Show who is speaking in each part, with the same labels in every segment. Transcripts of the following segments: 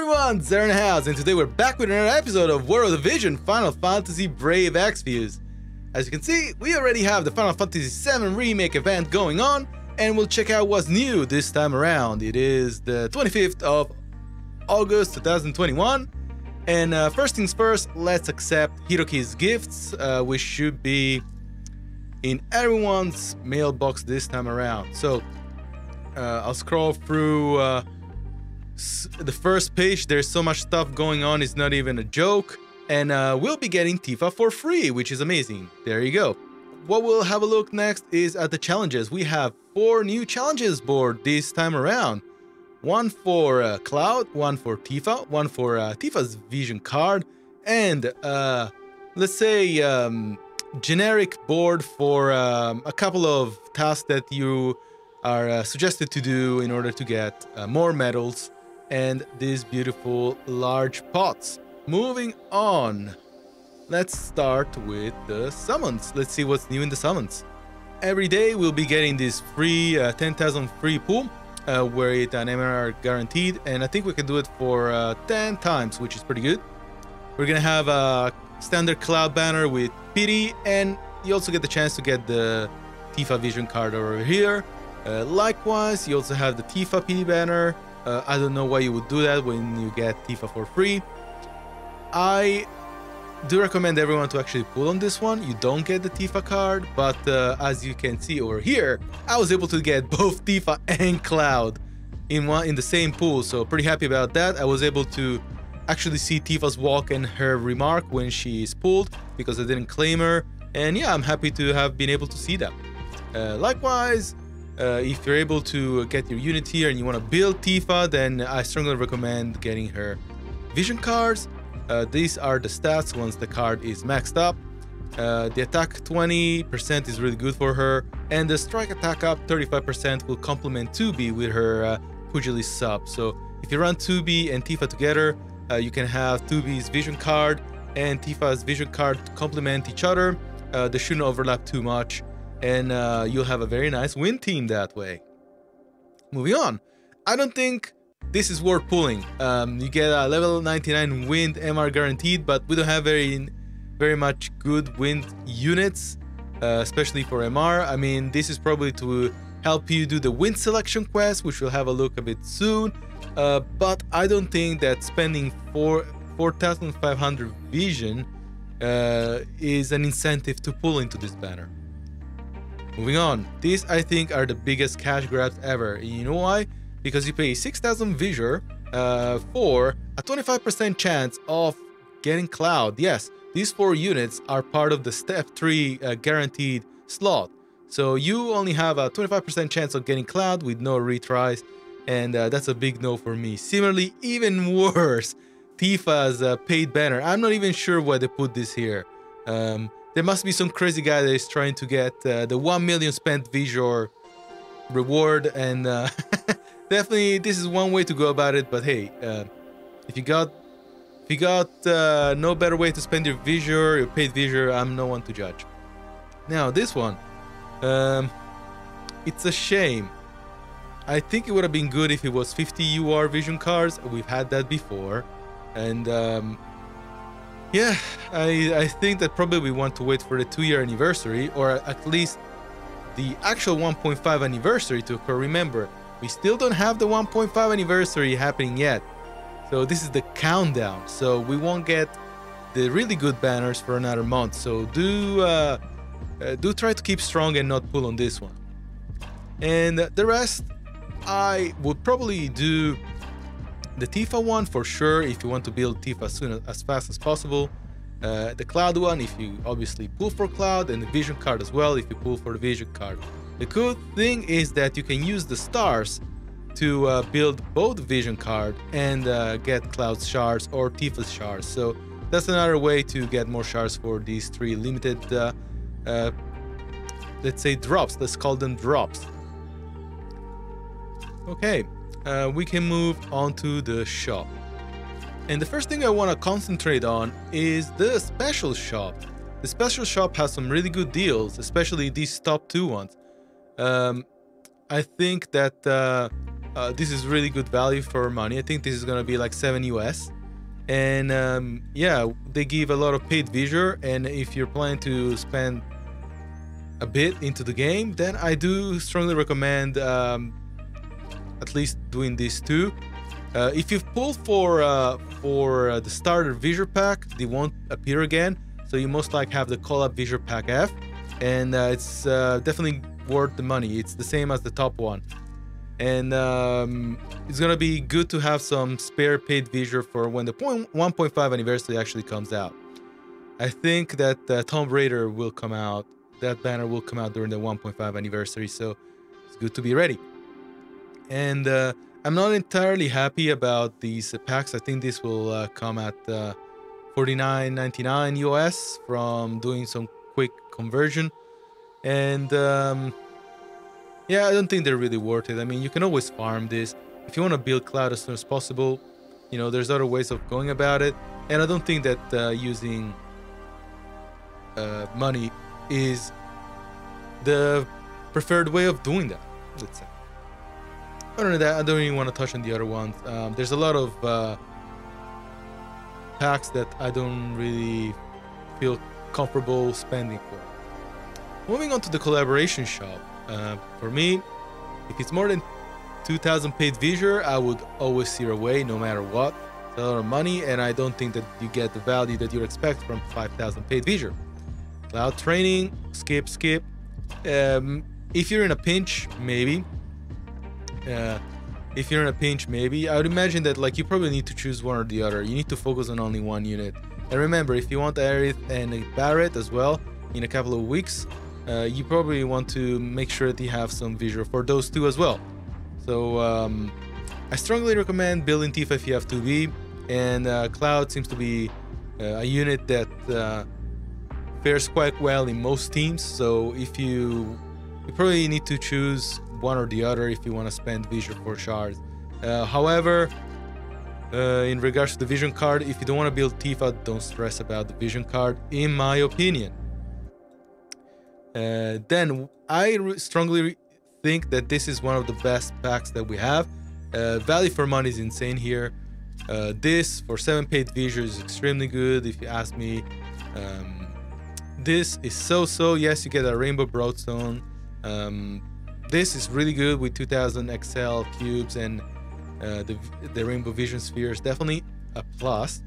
Speaker 1: everyone, Zara in the house, and today we're back with another episode of WOTV Final Fantasy Brave Exvius. As you can see, we already have the Final Fantasy VII Remake event going on, and we'll check out what's new this time around. It is the 25th of August 2021, and first things first, let's accept Hiroki's gifts, which should be in everyone's mailbox this time around. So I'll scroll through the first page. There's so much stuff going on, it's not even a joke. And we'll be getting Tifa for free, which is amazing. There you go. What we'll have a look next is at the challenges. We have 4 new challenges board this time around. One for Cloud, one for Tifa, one for Tifa's vision card, and let's say generic board for a couple of tasks that you are suggested to do in order to get more medals and these beautiful large pots. Moving on, let's start with the summons. Let's see what's new in the summons. Every day we'll be getting this free 10,000 free pool where it's an MR guaranteed, and I think we can do it for 10 times, which is pretty good. We're gonna have a standard Cloud banner with pity, and you also get the chance to get the Tifa vision card over here. Likewise, you also have the Tifa pity banner. I don't know why you would do that when you get Tifa for free. I do recommend everyone to actually pull on this one. You don't get the Tifa card, but as you can see over here, I was able to get both Tifa and Cloud in the same pool, so pretty happy about that. I was able to actually see Tifa's walk and her remark when she is pulled because I didn't claim her, and yeah, I'm happy to have been able to see that. Likewise, if you're able to get your unit here and you want to build Tifa, then I strongly recommend getting her vision cards. These are the stats once the card is maxed up. The attack 20% is really good for her, and the strike attack up 35% will complement 2B with her Pugilist sub. So if you run 2B and Tifa together, you can have 2B's vision card and Tifa's vision card to complement each other. They shouldn't overlap too much, and you'll have a very nice win team that way. Moving on, I don't think this is worth pulling. You get a level 99 wind MR guaranteed, but we don't have very much good wind units, especially for MR. I mean, this is probably to help you do the wind selection quest, which we'll have a look a bit soon. But I don't think that spending 4,500 vision is an incentive to pull into this banner. Moving on, these I think are the biggest cash grabs ever. And you know why? Because you pay 6,000 Visor for a 25% chance of getting Cloud. Yes, these 4 units are part of the Step 3 guaranteed slot. So you only have a 25% chance of getting Cloud with no retries, and that's a big no for me. Similarly, even worse, Tifa's paid banner. I'm not even sure why they put this here. There must be some crazy guy that is trying to get the 1 million spent Visor reward, and definitely this is one way to go about it. But hey, if you got no better way to spend your Visor, your paid Visor, I'm no one to judge. Now this one, it's a shame. I think it would have been good if it was 50 UR vision cards. We've had that before, and yeah, I think that probably we want to wait for the 2-year anniversary, or at least the actual 1.5 anniversary to occur. Remember, we still don't have the 1.5 anniversary happening yet, so this is the countdown. So we won't get the really good banners for another month. So do try to keep strong and not pull on this one. And the rest, I would probably do the Tifa one for sure if you want to build Tifa as fast as possible. The Cloud one if you obviously pull for Cloud, and the vision card as well if you pull for the vision card. The cool thing is that you can use the stars to build both vision card and get Cloud's shards or Tifa's shards. So that's another way to get more shards for these 3 limited, let's say drops. Let's call them drops. Okay, we can move on to the shop. And the first thing I want to concentrate on is the special shop. The special shop has some really good deals, especially these top 2 ones. I think that This is really good value for money. I think this is gonna be like 7 US. And yeah, they give a lot of paid visual, and if you're planning to spend a bit into the game, then I do strongly recommend at least doing this too. If you've pulled for the starter visual pack, they won't appear again, so you most likely have the collab visual pack F, and it's definitely worth the money. It's the same as the top one, and it's gonna be good to have some spare paid visual for when the 1.5 anniversary actually comes out. I think that Tomb Raider will come out, that banner will come out during the 1.5 anniversary, so it's good to be ready. And I'm not entirely happy about these packs. I think this will come at $49.99 US from doing some quick conversion. And yeah, I don't think they're really worth it. I mean, you can always farm this. If you want to build Cloud as soon as possible, you know, there's other ways of going about it. And I don't think that using money is the preferred way of doing that, let's say. Other than that, I don't even want to touch on the other ones. There's a lot of packs that I don't really feel comfortable spending for. Moving on to the collaboration shop. For me, if it's more than 2,000 paid visual, I would always steer away no matter what. It's a lot of money, and I don't think that you get the value that you expect from 5,000 paid visual. Cloud training, skip. If you're in a pinch, maybe. If you're in a pinch, maybe. I would imagine that like you probably need to choose one or the other. You need to focus on only one unit. And remember, if you want Aerith and Barrett as well in a couple of weeks, you probably want to make sure that you have some visual for those two as well. So I strongly recommend building Tifa if you have 2B, and Cloud seems to be a unit that fares quite well in most teams. So if you probably need to choose one or the other if you want to spend vision for shards. However, in regards to the vision card, if you don't want to build Tifa, don't stress about the vision card, in my opinion. Then I strongly think that this is one of the best packs that we have. Value for money is insane here. This for 7 paid visual is extremely good if you ask me. This is so. Yes, you get a rainbow broadstone. This is really good with 2000 XL cubes and the rainbow vision spheres. Definitely a plus.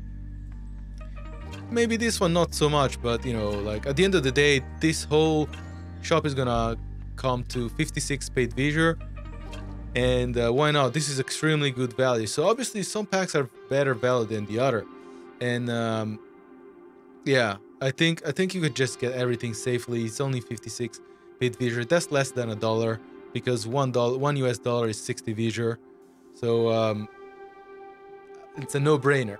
Speaker 1: Maybe this one not so much, but you know, like at the end of the day, this whole shop is gonna come to 56 paid visual, and why not? This is extremely good value. So obviously some packs are better value than the other, and yeah, I think you could just get everything safely. It's only 56 paid visual. That's less than $1 because $1 US dollar is 60 visual. So it's a no-brainer.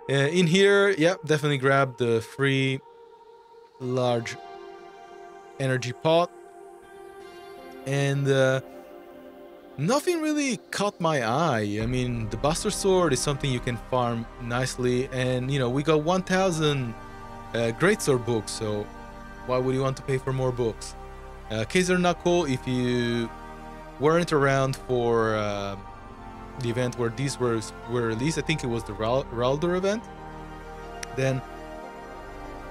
Speaker 1: In here, yeah, definitely grab the free large energy pot, and nothing really caught my eye. I mean, the Buster Sword is something you can farm nicely, and you know, we got 1,000 Greatsword books, so why would you want to pay for more books? Kaiser Knuckle, if you weren't around for the event where these were released, I think it was the Raldur event, then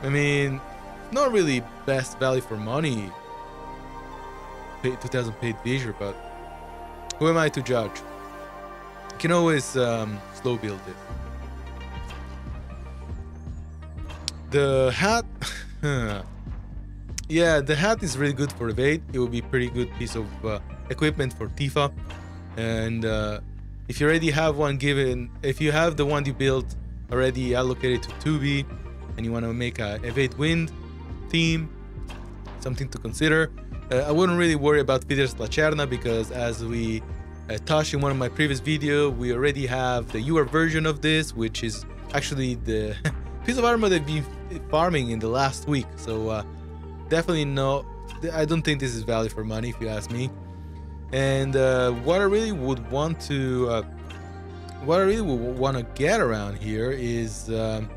Speaker 1: I mean, not really best value for money, 2,000 paid visual, but who am I to judge? You can always slow build it. The hat, yeah, the hat is really good for evade. It will be a pretty good piece of equipment for Tifa, and if you already have one if you have the one you built already allocated to 2B and you want to make a evade wind team, something to consider. I wouldn't really worry about Fides Lacerna because, as we touched in one of my previous videos, we already have the UR version of this, which is actually the piece of armor that we've been farming in the last week. So definitely no, I don't think this is value for money if you ask me. And what I really would want to get around here is the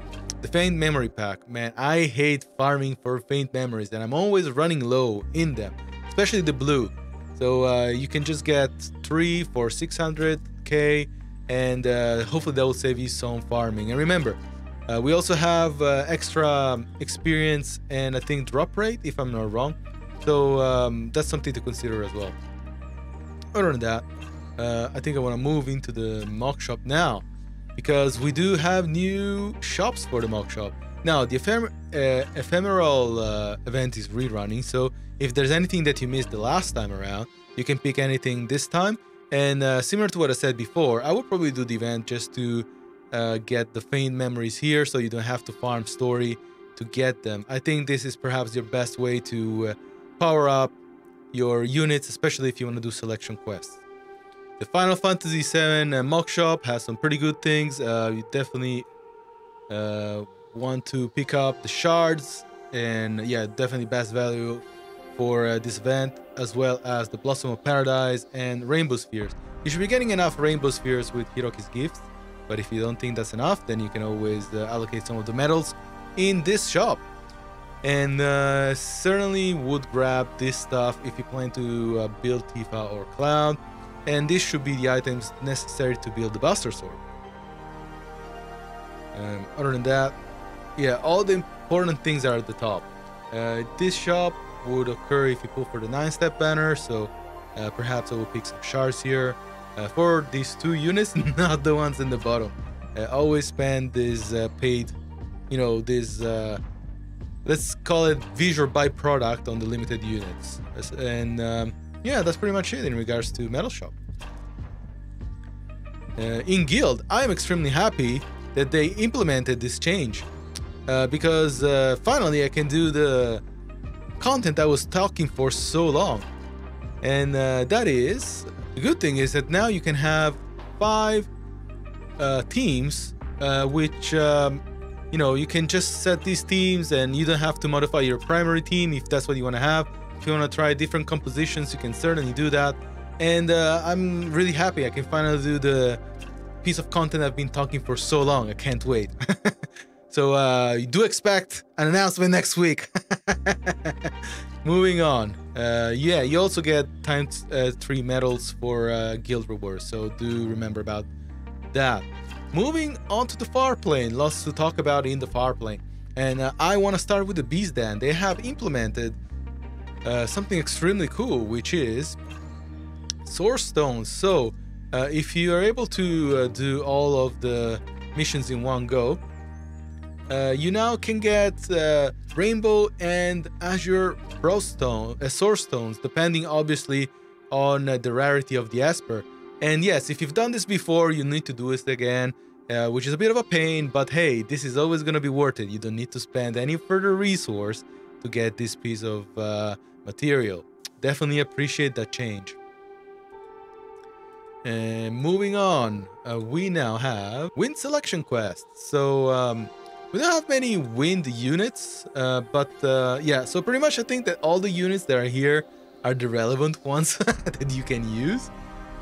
Speaker 1: faint memory pack. Man, I hate farming for faint memories, and I'm always running low in them, especially the blue. So you can just get 3 for 600k, and hopefully that will save you some farming. And remember, we also have extra experience and I think drop rate, if I'm not wrong. So that's something to consider as well. Other than that, I think I want to move into the mock shop now, because we do have new shops for the mock shop. Now, the ephemeral event is rerunning, so if there's anything that you missed the last time around, you can pick anything this time. And similar to what I said before, I would probably do the event just to get the faint memories here, so you don't have to farm story to get them. I think this is perhaps your best way to power up your units, especially if you want to do selection quests. The Final Fantasy VII mock shop has some pretty good things. You definitely want to pick up the shards, and yeah, definitely best value for this event, as well as the Blossom of Paradise and Rainbow Spheres. You should be getting enough Rainbow Spheres with Hiroki's gifts, but if you don't think that's enough, then you can always allocate some of the medals in this shop. And certainly would grab this stuff if you plan to build Tifa or Cloud, and this should be the items necessary to build the Buster Sword. Other than that, yeah, all the important things are at the top. This shop would occur if you pull for the 9-step banner, so perhaps I will pick some shards here for these 2 units, not the ones in the bottom. Always spend this paid, you know, this let's call it visual byproduct on the limited units. And yeah, that's pretty much it in regards to Metal Shop. In Guild, I am extremely happy that they implemented this change, because finally I can do the content I was talking for so long. And that is, the good thing is that now you can have 5 teams, which you know, you can just set these teams and you don't have to modify your primary team if that's what you want to have. If you want to try different compositions, you can certainly do that. And I'm really happy I can finally do the piece of content I've been talking for so long. I can't wait. So you do expect an announcement next week. Moving on. Yeah, you also get times 3 medals for guild rewards, so do remember about that. Moving on to the far plane, lots to talk about in the far plane. And I want to start with the Beast Den. They have implemented something extremely cool, which is Source Stones. So if you are able to do all of the missions in one go, you now can get Rainbow and Azure Source Stones, depending obviously on the rarity of the Esper. And yes, if you've done this before, you need to do this again, which is a bit of a pain, but hey, this is always going to be worth it. You don't need to spend any further resource to get this piece of material. Definitely appreciate that change. And moving on, we now have Wind Selection Quest. So we don't have many wind units, but yeah, so pretty much I think that all the units that are here are the relevant ones that you can use.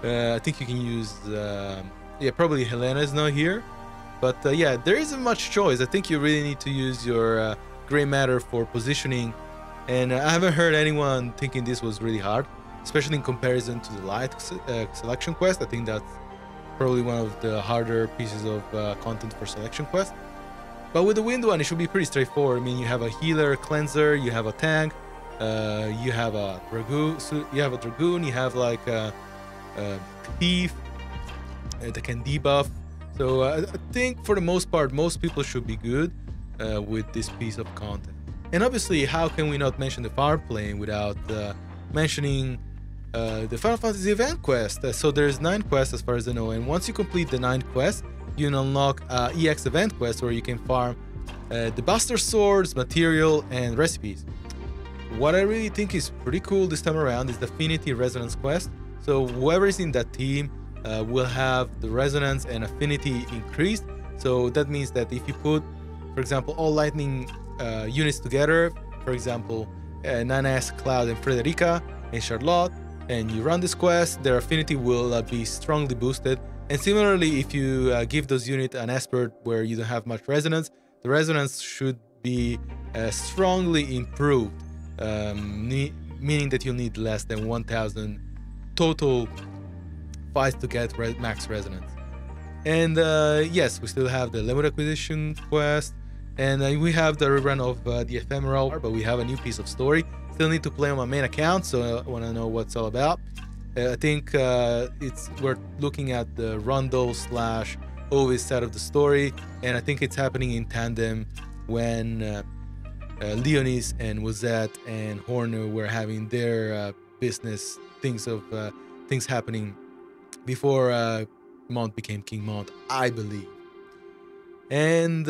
Speaker 1: I think you can use, yeah, probably Helena is not here, but yeah, there isn't much choice. I think you really need to use your gray matter for positioning, and I haven't heard anyone thinking this was really hard, especially in comparison to the light selection quest. I think that's probably one of the harder pieces of content for selection quest. But with the wind one, it should be pretty straightforward. I mean, you have a healer, cleanser, you have a tank, you have a dragoon, you have like a thief that can debuff. So I think for the most part, most people should be good with this piece of content. And obviously, how can we not mention the far plane without mentioning the Final Fantasy event quest? So there's 9 quests as far as I know, and once you complete the 9 quests, you can unlock EX event quest where you can farm the Buster Swords, material, and recipes. What I really think is pretty cool this time around is the Affinity Resonance quest. So whoever is in that team will have the resonance and affinity increased. So that means that if you put, for example, all lightning units together, for example, Nanas, Cloud, and Frederica, and Charlotte, and you run this quest, their affinity will be strongly boosted. And similarly, if you give those units an Esper where you don't have much resonance, the resonance should be strongly improved, meaning that you'll need less than 1000 total fights to get max resonance. And yes, we still have the lemon acquisition quest, and we have the rerun of the ephemeral, but we have a new piece of story. Still need to play on my main account, so I want to know what's all about. I think we're looking at the Rondo / Ovis side of the story, and I think it's happening in tandem when Leonis and Wazette and Horner were having their business things happening before Mount became King Mount, I believe. And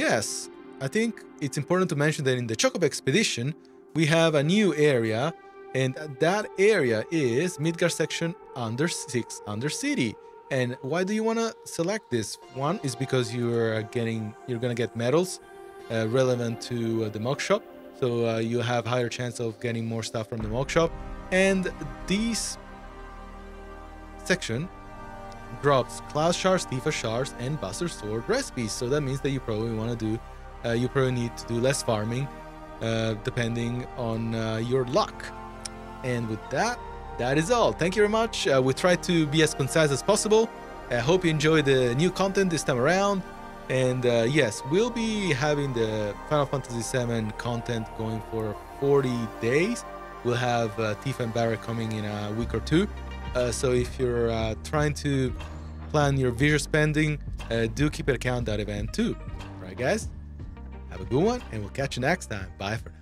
Speaker 1: yes, I think it's important to mention that in the Chocobo Expedition we have a new area, and that area is Midgar section under 6 under City. And why do you want to select this one? Is because you're gonna get medals relevant to the Mock Shop, so you have higher chance of getting more stuff from the Mock Shop. And this section drops Cloud Shards, Tifa Shards, and Buster Sword recipes. So that means that you probably want to do, you probably need to do less farming, depending on your luck. And with that, that is all. Thank you very much. We tried to be as concise as possible. I hope you enjoyed the new content this time around. And yes, we'll be having the Final Fantasy VII content going for 40 days. We'll have Tifa and Barrett coming in a week or two. So if you're trying to plan your visual spending, do keep an account that event too. All right, guys, have a good one, and we'll catch you next time. Bye for now.